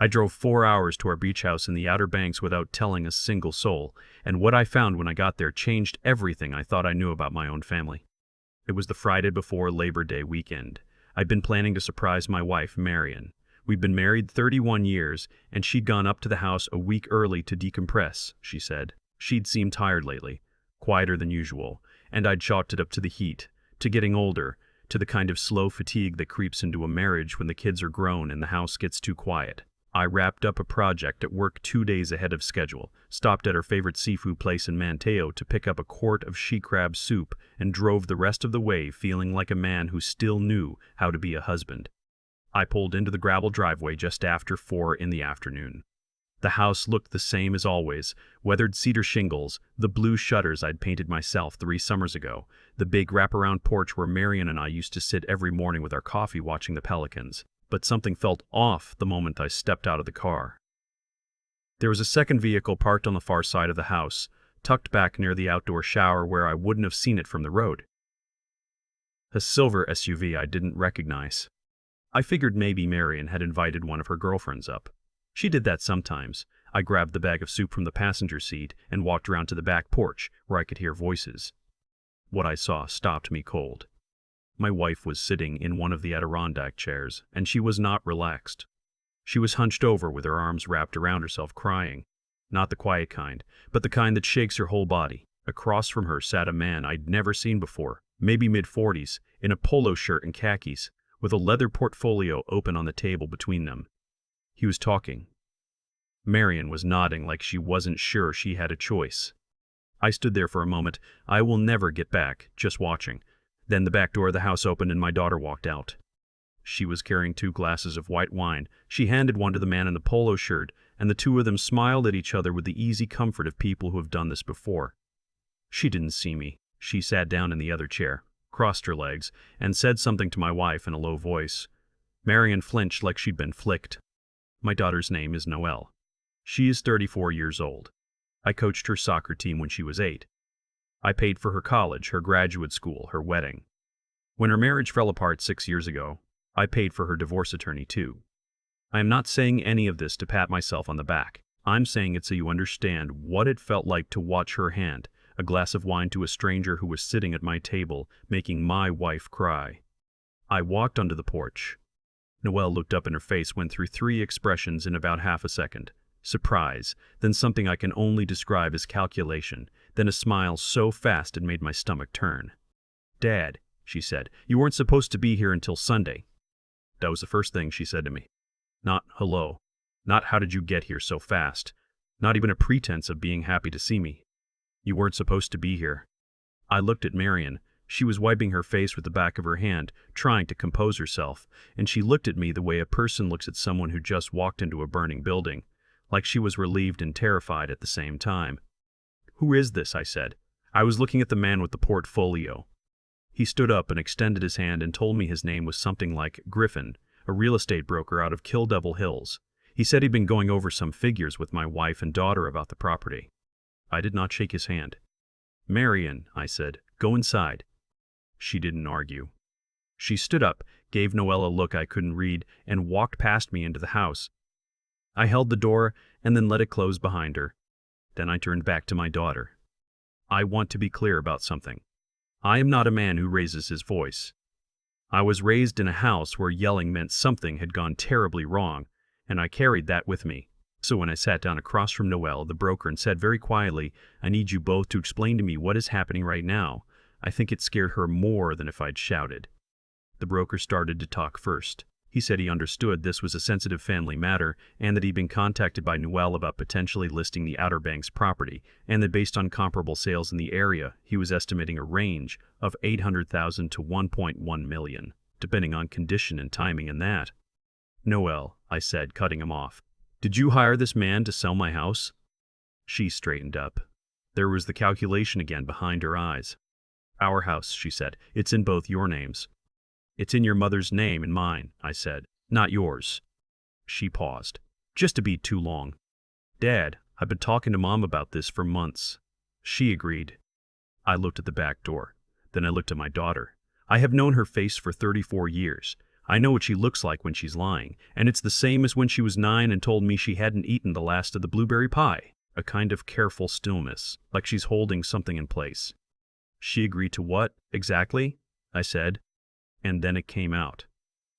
I drove 4 hours to our beach house in the Outer Banks without telling a single soul, and what I found when I got there changed everything I thought I knew about my own family. It was the Friday before Labor Day weekend. I'd been planning to surprise my wife, Marion. We'd been married 31 years, and she'd gone up to the house a week early to decompress, she said. She'd seemed tired lately, quieter than usual, and I'd chalked it up to the heat, to getting older, to the kind of slow fatigue that creeps into a marriage when the kids are grown and the house gets too quiet. I wrapped up a project at work 2 days ahead of schedule, stopped at her favorite seafood place in Manteo to pick up a quart of she crab soup, and drove the rest of the way feeling like a man who still knew how to be a husband. I pulled into the gravel driveway just after 4 in the afternoon. The house looked the same as always, weathered cedar shingles, the blue shutters I'd painted myself 3 summers ago, the big wraparound porch where Marion and I used to sit every morning with our coffee watching the pelicans. But something felt off the moment I stepped out of the car. There was a second vehicle parked on the far side of the house, tucked back near the outdoor shower where I wouldn't have seen it from the road. A silver SUV I didn't recognize. I figured maybe Marion had invited one of her girlfriends up. She did that sometimes. I grabbed the bag of soup from the passenger seat and walked around to the back porch where I could hear voices. What I saw stopped me cold. My wife was sitting in one of the Adirondack chairs, and she was not relaxed. She was hunched over with her arms wrapped around herself, crying. Not the quiet kind, but the kind that shakes your whole body. Across from her sat a man I'd never seen before, maybe mid-40s, in a polo shirt and khakis, with a leather portfolio open on the table between them. He was talking. Marion was nodding like she wasn't sure she had a choice. I stood there for a moment. I will never get back, just watching. Then the back door of the house opened and my daughter walked out. She was carrying 2 glasses of white wine. She handed one to the man in the polo shirt, and the two of them smiled at each other with the easy comfort of people who have done this before. She didn't see me. She sat down in the other chair, crossed her legs, and said something to my wife in a low voice. Marion flinched like she'd been flicked. My daughter's name is Noelle. She is 34 years old. I coached her soccer team when she was 8. I paid for her college, her graduate school, her wedding. When her marriage fell apart 6 years ago, I paid for her divorce attorney too. I am not saying any of this to pat myself on the back. I'm saying it so you understand what it felt like to watch her hand a glass of wine to a stranger who was sitting at my table, making my wife cry. I walked onto the porch. Noelle looked up and her face went through 3 expressions in about half a second. Surprise, then something I can only describe as calculation, then a smile so fast it made my stomach turn. "Dad," she said, "you weren't supposed to be here until Sunday." That was the first thing she said to me. Not hello, not how did you get here so fast, not even a pretense of being happy to see me. You weren't supposed to be here. I looked at Marion. She was wiping her face with the back of her hand, trying to compose herself, and she looked at me the way a person looks at someone who just walked into a burning building, like she was relieved and terrified at the same time. "Who is this?" I said. I was looking at the man with the portfolio. He stood up and extended his hand and told me his name was something like Griffin, a real estate broker out of Kill Devil Hills. He said he'd been going over some figures with my wife and daughter about the property. I did not shake his hand. "Marion," I said, "go inside." She didn't argue. She stood up, gave Noelle a look I couldn't read, and walked past me into the house. I held the door and then let it close behind her. Then I turned back to my daughter. I want to be clear about something. I am not a man who raises his voice. I was raised in a house where yelling meant something had gone terribly wrong, and I carried that with me. So when I sat down across from Noelle, the broker, and said very quietly, "I need you both to explain to me what is happening right now," I think it scared her more than if I'd shouted. The broker started to talk first. He said he understood this was a sensitive family matter and that he'd been contacted by Noelle about potentially listing the Outer Banks property, and that based on comparable sales in the area, he was estimating a range of $800,000 to $1.1 million, depending on condition and timing and that. "Noelle," I said, cutting him off, "did you hire this man to sell my house?" She straightened up. There was the calculation again behind her eyes. "Our house," she said. "It's in both your names." "It's in your mother's name and mine," I said, "not yours." She paused. Just a beat too long. "Dad, I've been talking to Mom about this for months." She agreed. I looked at the back door. Then I looked at my daughter. I have known her face for 34 years. I know what she looks like when she's lying, and it's the same as when she was 9 and told me she hadn't eaten the last of the blueberry pie. A kind of careful stillness, like she's holding something in place. She agreed to what, exactly? I said. And then it came out.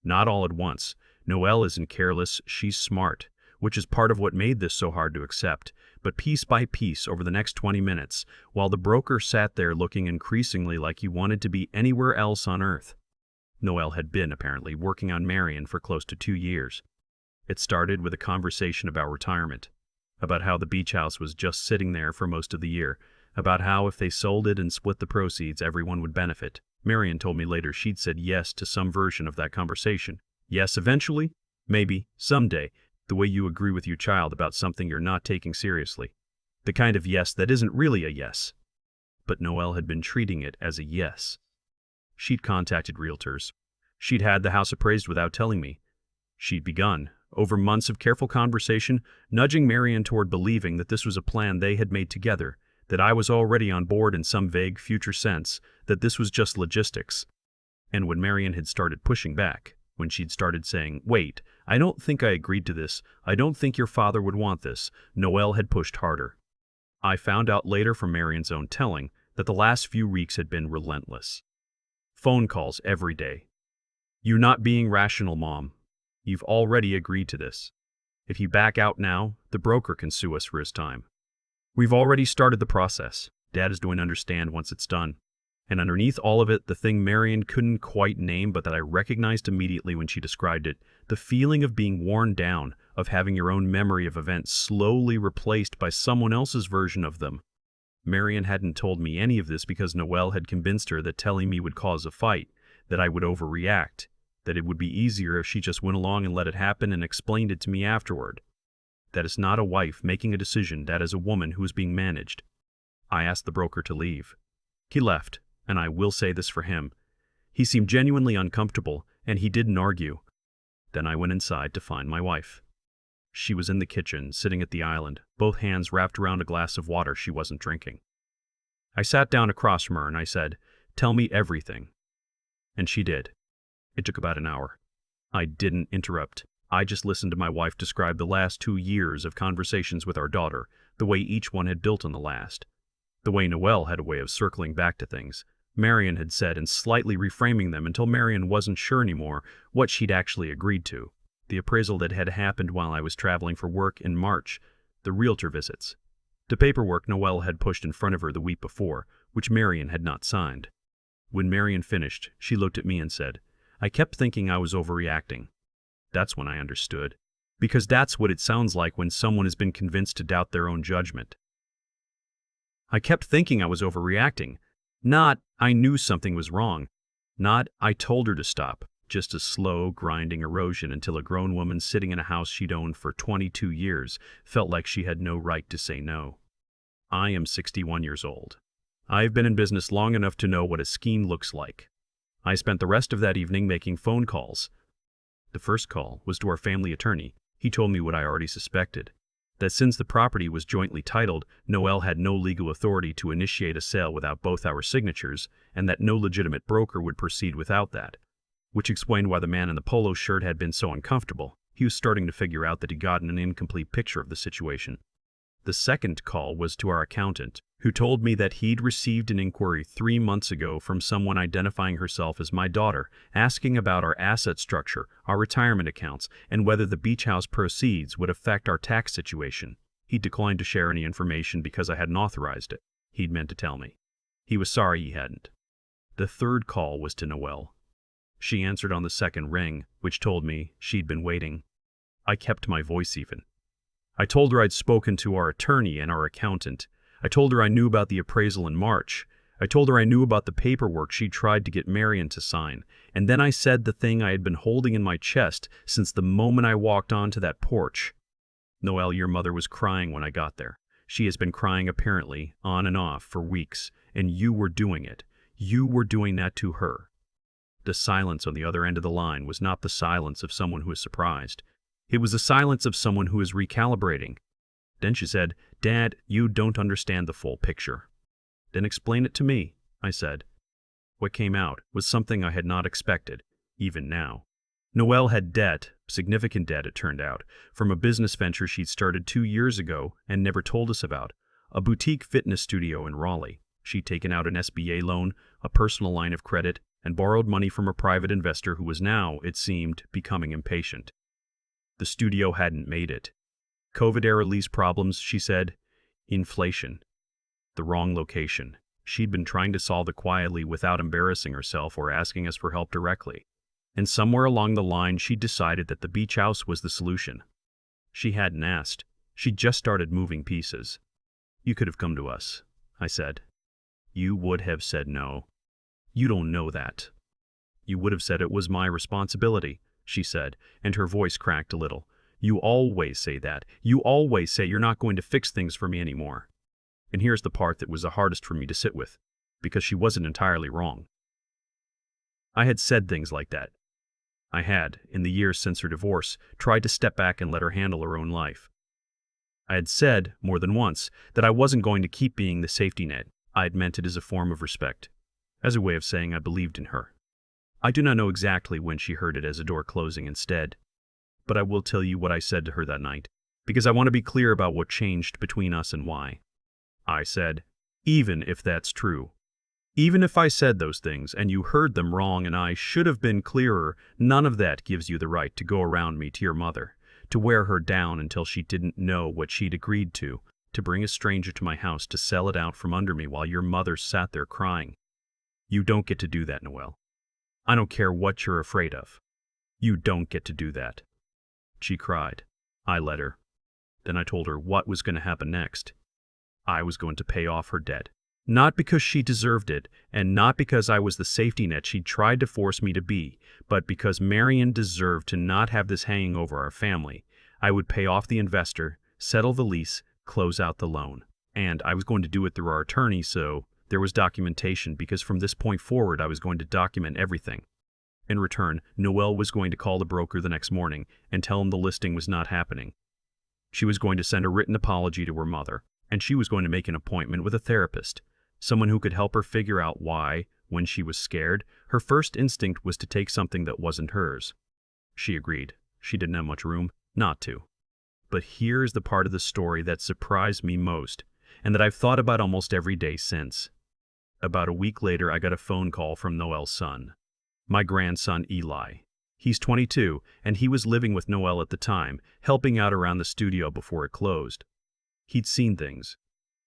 Not all at once. Noelle isn't careless, she's smart, which is part of what made this so hard to accept. But piece by piece over the next 20 minutes, while the broker sat there looking increasingly like he wanted to be anywhere else on earth. Noelle had been, apparently, working on Marion for close to 2 years. It started with a conversation about retirement, about how the beach house was just sitting there for most of the year, about how if they sold it and split the proceeds, everyone would benefit. Marion told me later she'd said yes to some version of that conversation. Yes, eventually? Maybe, someday, the way you agree with your child about something you're not taking seriously. The kind of yes that isn't really a yes. But Noelle had been treating it as a yes. She'd contacted realtors. She'd had the house appraised without telling me. She'd begun, over months of careful conversation, nudging Marion toward believing that this was a plan they had made together, that I was already on board in some vague future sense, that this was just logistics. And when Marion had started pushing back, when she'd started saying, "Wait, I don't think I agreed to this, I don't think your father would want this," Noelle had pushed harder. I found out later from Marion's own telling that the last few weeks had been relentless. Phone calls every day. "You're not being rational, Mom. You've already agreed to this. If you back out now, the broker can sue us for his time. We've already started the process. Dad is going to understand once it's done." And underneath all of it, the thing Marion couldn't quite name but that I recognized immediately when she described it, the feeling of being worn down, of having your own memory of events slowly replaced by someone else's version of them. Marion hadn't told me any of this because Noelle had convinced her that telling me would cause a fight, that I would overreact, that it would be easier if she just went along and let it happen and explained it to me afterward. That is not a wife making a decision, that is a woman who is being managed. I asked the broker to leave. He left, and I will say this for him. He seemed genuinely uncomfortable, and he didn't argue. Then I went inside to find my wife. She was in the kitchen, sitting at the island, both hands wrapped around a glass of water she wasn't drinking. I sat down across from her and I said, "Tell me everything." And she did. It took about an hour. I didn't interrupt. I just listened to my wife describe the last 2 years of conversations with our daughter, the way each one had built on the last. The way Noelle had a way of circling back to things Marion had said and slightly reframing them until Marion wasn't sure anymore what she'd actually agreed to. The appraisal that had happened while I was traveling for work in March, the realtor visits, the paperwork Noelle had pushed in front of her the week before, which Marion had not signed. When Marion finished, she looked at me and said, "I kept thinking I was overreacting." That's when I understood. Because that's what it sounds like when someone has been convinced to doubt their own judgment. I kept thinking I was overreacting. Not, I knew something was wrong. Not, I told her to stop. Just a slow, grinding erosion until a grown woman sitting in a house she'd owned for 22 years felt like she had no right to say no. I am 61 years old. I've been in business long enough to know what a scheme looks like. I spent the rest of that evening making phone calls. The first call was to our family attorney. He told me what I already suspected, that since the property was jointly titled, Noelle had no legal authority to initiate a sale without both our signatures, and that no legitimate broker would proceed without that. Which explained why the man in the polo shirt had been so uncomfortable. He was starting to figure out that he'd gotten an incomplete picture of the situation. The second call was to our accountant, who told me that he'd received an inquiry 3 months ago from someone identifying herself as my daughter, asking about our asset structure, our retirement accounts, and whether the beach house proceeds would affect our tax situation. He declined to share any information because I hadn't authorized it. He'd meant to tell me. He was sorry he hadn't. The third call was to Noelle. She answered on the second ring, which told me she'd been waiting. I kept my voice even. I told her I'd spoken to our attorney and our accountant. I told her I knew about the appraisal in March. I told her I knew about the paperwork she tried to get Marion to sign. And then I said the thing I had been holding in my chest since the moment I walked onto that porch. "Noelle, your mother was crying when I got there. She has been crying apparently, on and off, for weeks. And you were doing it. You were doing that to her." The silence on the other end of the line was not the silence of someone who is surprised. It was the silence of someone who is recalibrating. Then she said, "Dad, you don't understand the full picture." "Then explain it to me," I said. What came out was something I had not expected, even now. Noelle had debt, significant debt it turned out, from a business venture she'd started 2 years ago and never told us about, a boutique fitness studio in Raleigh. She'd taken out an SBA loan, a personal line of credit, and borrowed money from a private investor who was now, it seemed, becoming impatient. The studio hadn't made it. COVID-era lease problems, she said. Inflation. The wrong location. She'd been trying to solve it quietly without embarrassing herself or asking us for help directly. And somewhere along the line, she decided that the beach house was the solution. She hadn't asked. She'd just started moving pieces. "You could have come to us," I said. "You would have said no. You don't know that." "You would have said it was my responsibility," she said, and her voice cracked a little. "You always say that. You always say you're not going to fix things for me anymore." And here's the part that was the hardest for me to sit with, because she wasn't entirely wrong. I had said things like that. I had, in the years since her divorce, tried to step back and let her handle her own life. I had said, more than once, that I wasn't going to keep being the safety net. I had meant it as a form of respect, as a way of saying I believed in her. I do not know exactly when she heard it as a door closing instead, but I will tell you what I said to her that night, because I want to be clear about what changed between us and why. I said, "Even if that's true, even if I said those things and you heard them wrong and I should have been clearer, none of that gives you the right to go around me to your mother, to wear her down until she didn't know what she'd agreed to bring a stranger to my house to sell it out from under me while your mother sat there crying. You don't get to do that, Noelle. I don't care what you're afraid of. You don't get to do that." She cried. I let her. Then I told her what was going to happen next. I was going to pay off her debt. Not because she deserved it, and not because I was the safety net she'd tried to force me to be, but because Marion deserved to not have this hanging over our family. I would pay off the investor, settle the lease, close out the loan. And I was going to do it through our attorney, so there was documentation, because from this point forward I was going to document everything. In return, Noelle was going to call the broker the next morning and tell him the listing was not happening. She was going to send a written apology to her mother, and she was going to make an appointment with a therapist, someone who could help her figure out why, when she was scared, her first instinct was to take something that wasn't hers. She agreed. She didn't have much room not to. But here's the part of the story that surprised me most, and that I've thought about almost every day since. About a week later, I got a phone call from Noelle's son, my grandson Eli. He's 22, and he was living with Noelle at the time, helping out around the studio before it closed. He'd seen things.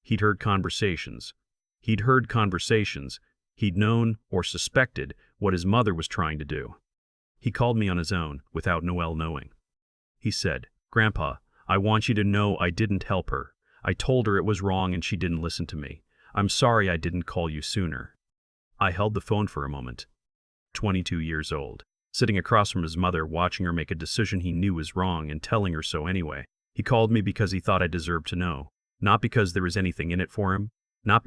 He'd heard conversations. He'd known or suspected what his mother was trying to do. He called me on his own, without Noelle knowing. He said, "Grandpa, I want you to know I didn't help her. I told her it was wrong and she didn't listen to me. I'm sorry I didn't call you sooner." I held the phone for a moment. 22 years old, sitting across from his mother, watching her make a decision he knew was wrong and telling her so anyway. He called me because he thought I deserved to know. Not because there was anything in it for him. Not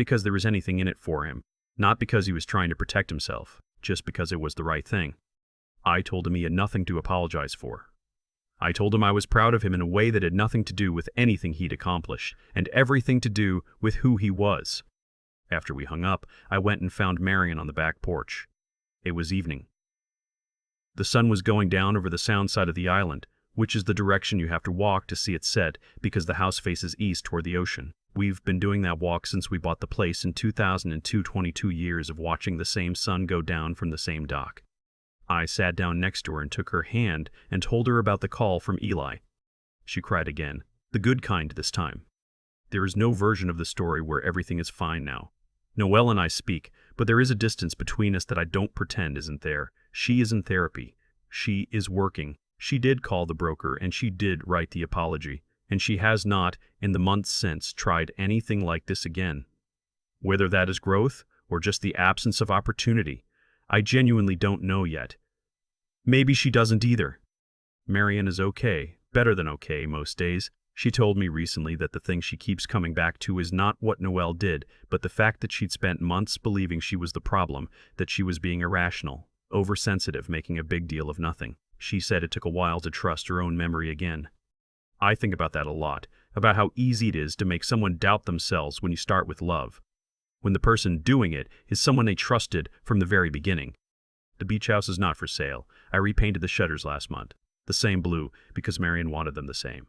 because he was trying to protect himself. Just because it was the right thing. I told him he had nothing to apologize for. I told him I was proud of him in a way that had nothing to do with anything he'd accomplished, and everything to do with who he was. After we hung up, I went and found Marion on the back porch. It was evening. The sun was going down over the sound side of the island, which is the direction you have to walk to see it set, because the house faces east toward the ocean. We've been doing that walk since we bought the place in 2002, 22 years of watching the same sun go down from the same dock. I sat down next to her and took her hand and told her about the call from Eli. She cried again, the good kind this time. There is no version of the story where everything is fine now. Noelle and I speak, but there is a distance between us that I don't pretend isn't there. She is in therapy. She is working. She did call the broker and she did write the apology, and she has not, in the months since, tried anything like this again. Whether that is growth or just the absence of opportunity, I genuinely don't know yet. Maybe she doesn't either. Marion is okay, better than okay most days. She told me recently that the thing she keeps coming back to is not what Noelle did, but the fact that she'd spent months believing she was the problem, that she was being irrational, oversensitive, making a big deal of nothing. She said it took a while to trust her own memory again. I think about that a lot, about how easy it is to make someone doubt themselves when you start with love, when the person doing it is someone they trusted from the very beginning. The beach house is not for sale. I repainted the shutters last month. The same blue, because Marion wanted them the same.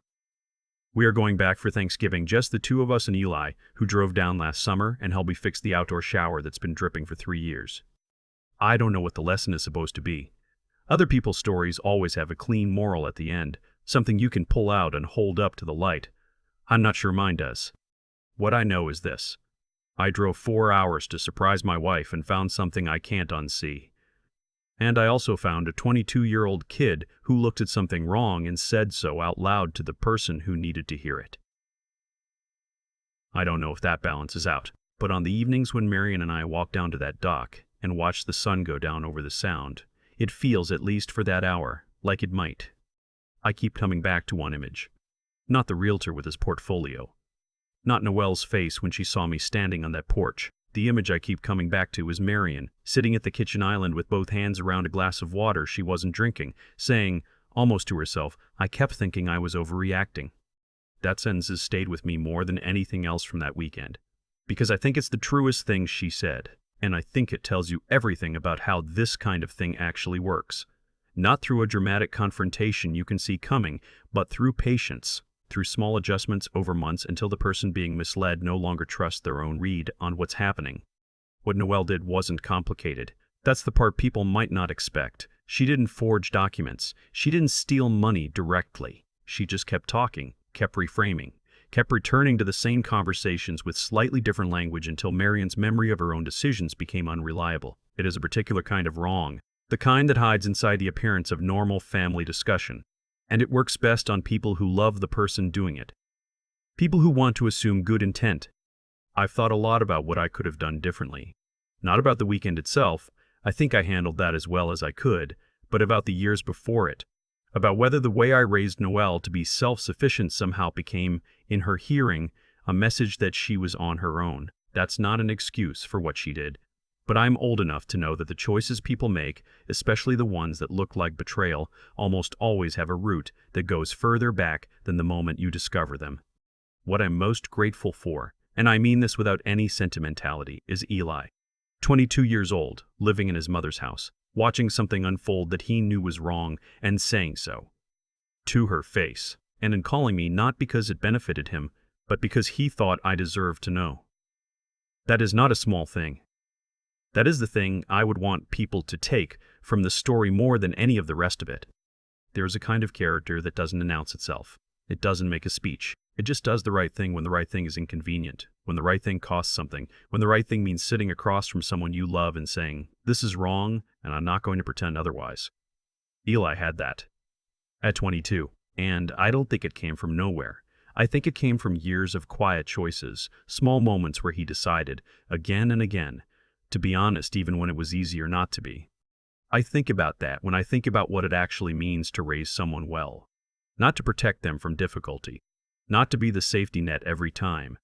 We are going back for Thanksgiving, just the two of us and Eli, who drove down last summer and helped me fix the outdoor shower that's been dripping for 3 years. I don't know what the lesson is supposed to be. Other people's stories always have a clean moral at the end, something you can pull out and hold up to the light. I'm not sure mine does. What I know is this. I drove 4 hours to surprise my wife and found something I can't unsee. And I also found a 22-year-old kid who looked at something wrong and said so out loud to the person who needed to hear it. I don't know if that balances out, but on the evenings when Marion and I walk down to that dock and watch the sun go down over the sound, it feels, at least for that hour, like it might. I keep coming back to one image. Not the realtor with his portfolio. Not Noelle's face when she saw me standing on that porch. The image I keep coming back to is Marion, sitting at the kitchen island with both hands around a glass of water she wasn't drinking, saying, almost to herself, I kept thinking I was overreacting. That sentence has stayed with me more than anything else from that weekend, because I think it's the truest thing she said, and I think it tells you everything about how this kind of thing actually works. Not through a dramatic confrontation you can see coming, but through patience. Through small adjustments over months until the person being misled no longer trusts their own read on what's happening. What Noelle did wasn't complicated. That's the part people might not expect. She didn't forge documents. She didn't steal money directly. She just kept talking, kept reframing, kept returning to the same conversations with slightly different language until Marion's memory of her own decisions became unreliable. It is a particular kind of wrong, the kind that hides inside the appearance of normal family discussion. And it works best on people who love the person doing it. People who want to assume good intent. I've thought a lot about what I could have done differently. Not about the weekend itself, I think I handled that as well as I could, but about the years before it. About whether the way I raised Noelle to be self-sufficient somehow became, in her hearing, a message that she was on her own. That's not an excuse for what she did. But I'm old enough to know that the choices people make, especially the ones that look like betrayal, almost always have a root that goes further back than the moment you discover them. What I'm most grateful for, and I mean this without any sentimentality, is Eli. 22 years old, living in his mother's house, watching something unfold that he knew was wrong and saying so. To her face, and in calling me not because it benefited him, but because he thought I deserved to know. That is not a small thing. That is the thing I would want people to take from the story more than any of the rest of it. There is a kind of character that doesn't announce itself. It doesn't make a speech. It just does the right thing when the right thing is inconvenient, when the right thing costs something, when the right thing means sitting across from someone you love and saying, this is wrong, and I'm not going to pretend otherwise. Eli had that. At 22. And I don't think it came from nowhere. I think it came from years of quiet choices, small moments where he decided, again and again, to be honest even when it was easier not to be. I think about that when I think about what it actually means to raise someone well. Not to protect them from difficulty, not to be the safety net every time,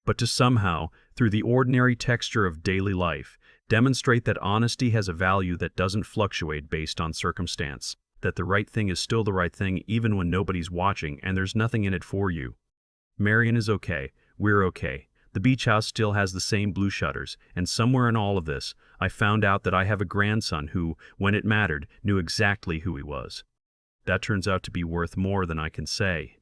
but to somehow, through the ordinary texture of daily life, demonstrate that honesty has a value that doesn't fluctuate based on circumstance, that the right thing is still the right thing even when nobody's watching and there's nothing in it for you. Marion is okay, we're okay. The beach house still has the same blue shutters, and somewhere in all of this, I found out that I have a grandson who, when it mattered, knew exactly who he was. That turns out to be worth more than I can say.